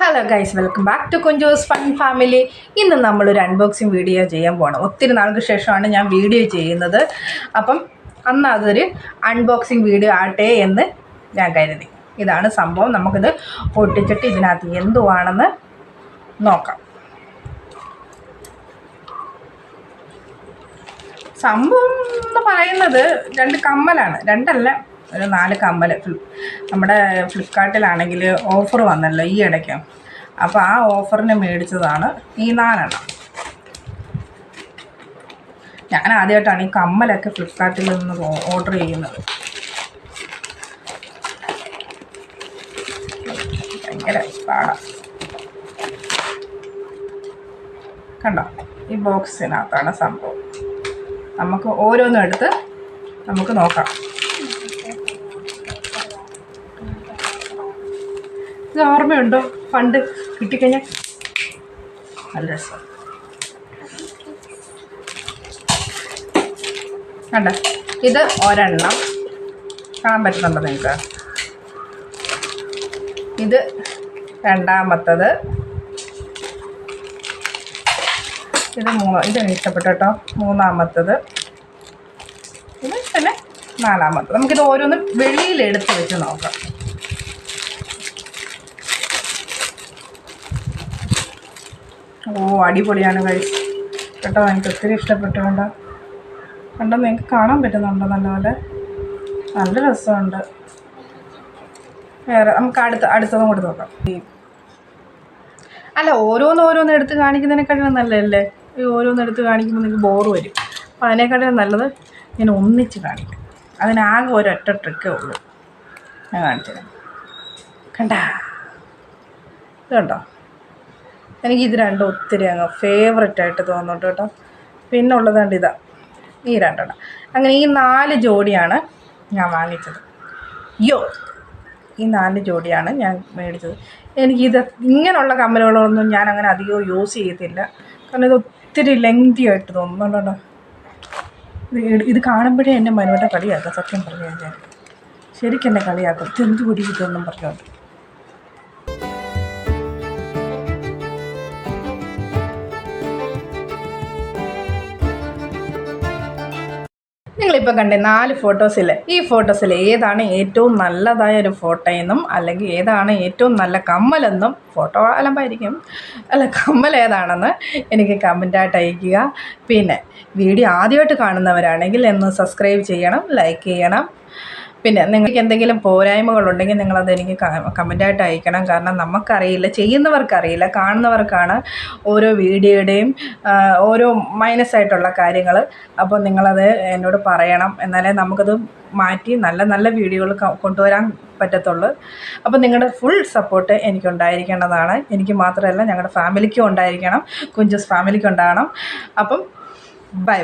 Hello guys, welcome back to Kunjus fun family. ഇന്ന് നമ്മളൊരു unboxing video ചെയ്യാൻ പോകണം. ഒത്തിരി നാൾക്ക് ശേഷമാണ് ഞാൻ വീഡിയോ ചെയ്യുന്നത്. അപ്പം അന്ന് അതൊരു അൺബോക്സിങ് വീഡിയോ ആട്ടെ എന്ന് ഞാൻ കരുതി. ഇതാണ് സംഭവം. നമുക്കിത് പൊട്ടിച്ചിട്ട് ഇതിനകത്ത് എന്തുവാണെന്ന് നോക്കാം. സംഭവം എന്ന് പറയുന്നത് 2 കമ്മലാണ്. 2 അല്ല, ഒരു 4 കമ്മൽ. നമ്മുടെ ഫ്ലിപ്കാർട്ടിലാണെങ്കിൽ ഓഫർ വന്നല്ലോ ഈ ഇടയ്ക്ക്. അപ്പോൾ ആ ഓഫറിന് മേടിച്ചതാണ് ഈ 4 എണ്ണം. ഞാൻ ആദ്യമായിട്ടാണ് ഈ കമ്മലൊക്കെ ഫ്ലിപ്കാർട്ടിൽ നിന്ന് ഓർഡർ ചെയ്യുന്നത്. ഭയങ്കര പാടാണ്. കണ്ടോ, ഈ ബോക്സിനകത്താണ് സംഭവം. നമുക്ക് ഓരോന്നും എടുത്ത് നമുക്ക് നോക്കാം. ഇത് ഓർമ്മയുണ്ടോ? പണ്ട് കിട്ടിക്കഴിഞ്ഞാൽ നല്ല രസം. കണ്ട, ഇത് ഒരെണ്ണം കാണാൻ പറ്റുന്നുണ്ടോ നിങ്ങൾക്ക്? ഇത് രണ്ടാമത്തത്. ഇതെനിക്ക് ഇഷ്ടപ്പെട്ടു കേട്ടോ. മൂന്നാമത്തത്. ഇത് പിന്നെ 4-മത്തത്. നമുക്കിത് ഓരോന്നും വെളിയിലെടുത്ത് വെച്ച് നോക്കാം. ഓ, അടിപൊളിയാണ് കഴിച്ച് കേട്ടോ. എനിക്ക് ഒത്തിരി ഇഷ്ടപ്പെട്ടുകൊണ്ട് കണ്ടോ, നിങ്ങൾക്ക് കാണാൻ പറ്റുന്നുണ്ടോ? നല്ലപോലെ നല്ല രസമുണ്ട്. വേറെ നമുക്ക് അടുത്തതും കൂടി നോക്കാം. അല്ല, ഓരോന്ന് എടുത്ത് കാണിക്കുന്നതിനെക്കാട്ടിലും നല്ലതല്ലേ ഈ ഓരോന്ന് എടുത്ത് കാണിക്കുമ്പോൾ നിങ്ങൾക്ക് ബോറ് വരും. അപ്പോൾ അതിനേക്കാട്ടിലും നല്ലത് ഞാൻ ഒന്നിച്ച് കാണിക്കും. അതിനാകെ ഒരൊറ്റ ട്രിക്കേ ഉള്ളൂ. ഞാൻ കാണിച്ചുതരാം. കണ്ടോ? എനിക്കിത് രണ്ടും ഒത്തിരി അങ്ങ് ഫേവററ്റായിട്ട് തോന്നുന്നുണ്ട് കേട്ടോ. പിന്നെ ഉള്ളതുകൊണ്ട് ഇതാ, ഈ 2 എണ്ണം. അങ്ങനെ ഈ 4 ജോഡിയാണ് ഞാൻ വാങ്ങിച്ചത്. ഈ 4 ജോഡിയാണ് ഞാൻ മേടിച്ചത്. എനിക്കിത് ഇങ്ങനെയുള്ള കമ്മലുകളൊന്നും ഞാൻ അങ്ങനെ അധികം യൂസ് ചെയ്യത്തില്ല. കാരണം ഇത് ഒത്തിരി ലെങ്തി ആയിട്ട് തോന്നുന്നുണ്ടോ. ഇത് കാണുമ്പോഴേ എൻ്റെ മനുവേട്ട കളിയാക്കാം. സത്യം പറഞ്ഞു കഴിഞ്ഞാൽ ശരിക്കും എന്നെ കളിയാക്കും. ഇതെന്ത് കൂടി ഇതൊന്നും പറഞ്ഞോണ്ട്. നിങ്ങളിപ്പോൾ കണ്ടേ 4 ഫോട്ടോസിൽ ഈ ഫോട്ടോസിൽ ഏതാണ് ഏറ്റവും നല്ലതായൊരു ഫോട്ടോയെന്നും അല്ലെങ്കിൽ ഏതാണ് ഏറ്റവും നല്ല കമ്മലെന്നും, ഫോട്ടോ അലമ്പായിരിക്കും, കമ്മൽ ഏതാണെന്ന് എനിക്ക് കമൻറ്റായിട്ട് അയയ്ക്കുക. പിന്നെ വീഡിയോ ആദ്യമായിട്ട് കാണുന്നവരാണെങ്കിൽ ഒന്ന് സബ്സ്ക്രൈബ് ചെയ്യണം, ലൈക്ക് ചെയ്യണം. പിന്നെ നിങ്ങൾക്ക് എന്തെങ്കിലും പോരായ്മകളുണ്ടെങ്കിൽ നിങ്ങളതെനിക്ക് കമൻറ്റായിട്ട് അയക്കണം. കാരണം നമുക്കറിയില്ല, ചെയ്യുന്നവർക്കറിയില്ല, കാണുന്നവർക്കാണ് ഓരോ വീഡിയോയുടെയും ഓരോ മൈനസായിട്ടുള്ള കാര്യങ്ങൾ. അപ്പോൾ നിങ്ങളത് എന്നോട് പറയണം. എന്നാലേ നമുക്കത് മാറ്റി നല്ല നല്ല വീഡിയോകൾ കൊണ്ടുവരാൻ പറ്റത്തുള്ളൂ. അപ്പോൾ നിങ്ങളുടെ ഫുൾ സപ്പോർട്ട് എനിക്കുണ്ടായിരിക്കേണ്ടതാണ്. എനിക്ക് മാത്രമല്ല, ഞങ്ങളുടെ ഫാമിലിക്കും ഉണ്ടായിരിക്കണം, കുഞ്ചൂസ് ഫാമിലിക്കും ഉണ്ടാകണം. അപ്പം ബൈ.